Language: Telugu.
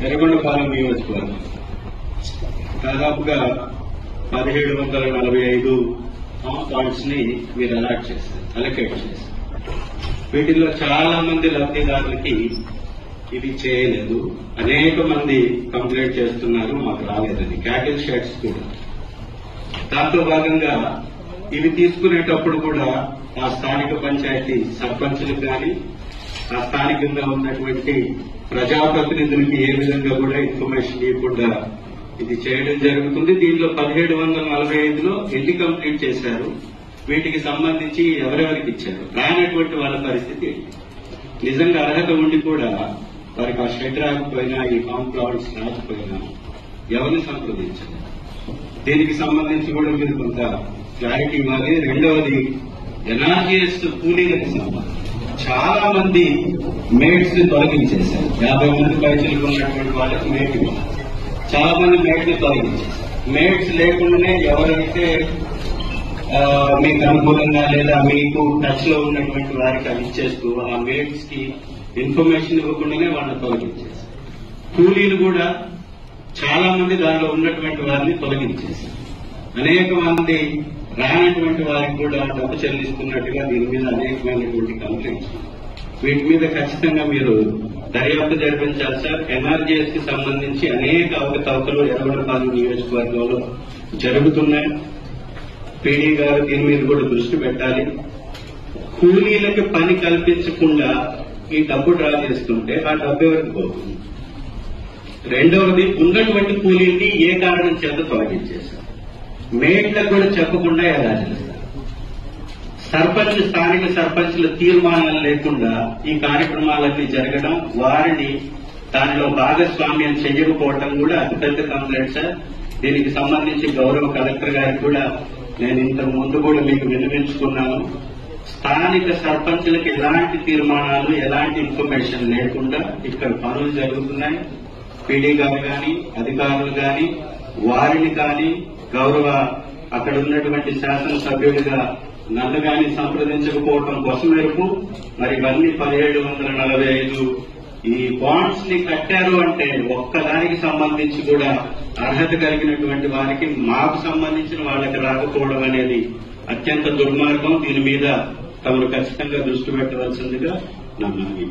ఎర్రగొండపాలెం నియోజకవర్గం దాదాపుగా 1745 పాయింట్స్ ని మీరు అలొకేట్ చేశారు. వీటిల్లో చాలా మంది లబ్ధిదారులకి ఇది చేయలేదు. అనేక మంది కంప్లైంట్ చేస్తున్నారు మాకు రాలేదని, క్యాటిల్ షెడ్స్ కూడా. దాంతో భాగంగా ఇవి తీసుకునేటప్పుడు కూడా ఆ స్థానిక పంచాయతీ సర్పంచులకు కానీ ఆ స్థానికంగా ఉన్నటువంటి ప్రజాప్రతినిధులకి ఏ విధంగా కూడా ఇన్ఫర్మేషన్ ఇవ్వకుండా ఇది చేయడం జరుగుతుంది. దీనిలో 1745లో ఎన్ని కంప్లీట్ చేశారు, వీటికి సంబంధించి ఎవరెవరికి ఇచ్చారు, రానటువంటి వాళ్ళ పరిస్థితి ఏంటి? నిజంగా అర్హత ఉండి కూడా వారికి ఆ షెడ్ రాకపోయినా, ఈ ఫామ్ ప్లాట్స్ రాకపోయినా ఎవరిని సంప్రదించారు? దీనికి సంబంధించి కూడా మీరు కొంత క్లారిటీ ఇవ్వాలి. రెండవది, ఎన్ఆర్జీఎస్ కూలీలకు సంబంధించి చాలా మంది మేట్స్ ని తొలగించేశారు. 50 మంది పైసలు ఉన్నటువంటి వాళ్ళకి మేట్ ఇవ్వాలి. చాలా మంది మేట్స్ ని తొలగించేశారు. మేట్స్ లేకుండానే ఎవరైతే మీకు అనుకూలంగా లేదా మీకు టచ్ లో ఉన్నటువంటి వారికి అది ఇచ్చేస్తూ ఆ మేట్స్ కి ఇన్ఫర్మేషన్ ఇవ్వకుండానే వాళ్ళని తొలగించేశారు. కూలీలు కూడా చాలా మంది దానిలో ఉన్నటువంటి వారిని తొలగించేశారు. అనేక మంది రానటువంటి వారికి కూడా డబ్బు చెల్లిస్తున్నట్టుగా దీని మీద అనేకమైనటువంటి కంప్లైంట్స్. వీటి మీద ఖచ్చితంగా మీరు దర్యాప్తు జరిపించాలి సార్. ఎన్ఆర్జీఎస్ కి సంబంధించి అనేక అవకతవకలు ఎర్రగొండపాలెం నియోజకవర్గంలో జరుగుతున్నాయి. పీడీ గారు దీని మీద కూడా దృష్టి పెట్టాలి. కూలీలకి పని కల్పించకుండా ఈ డబ్బు డ్రా చేస్తుంటే ఆ డబ్బు ఎవరికి పోతుంది? రెండవది, ఉన్నటువంటి కూలీల్ని ఏ కారణం చేత తొలగించేశారు? మేట్లకు కూడా చెప్పకుండా ఎలా చేస్తారు? స్థానిక సర్పంచుల తీర్మానాలు లేకుండా ఈ కార్యక్రమాలన్నీ జరగడం, వారిని దానిలో భాగస్వామ్యం చేయకపోవడం కూడా అతిపెద్ద కంప్లైంట్ సార్. దీనికి సంబంధించి గౌరవ కలెక్టర్ గారికి కూడా నేను ఇంతకు ముందు కూడా మీకు విన్నవించుకున్నాను. స్థానిక సర్పంచులకు ఎలాంటి తీర్మానాలు, ఎలాంటి ఇన్ఫర్మేషన్ లేకుండా ఇక్కడ పనులు జరుగుతున్నాయి. పీడీ గారు కానీ, అధికారులు కానీ, వారిని కానీ, గౌరవ అక్కడ ఉన్నటువంటి శాసనసభ్యుడిగా నన్ను కానీ సంప్రదించకపోవడం కోసం మేరకు మరి ఇవన్నీ 1745 ఈ బాండ్స్ ని కట్టారు అంటే ఒక్కదానికి సంబంధించి కూడా అర్హత కలిగినటువంటి వారికి, మాకు సంబంధించిన వాళ్ళకి రాకపోవడం అనేది అత్యంత దుర్మార్గం. దీని మీద తమరు ఖచ్చితంగా దృష్టి పెట్టవలసిందిగా నా మనవి.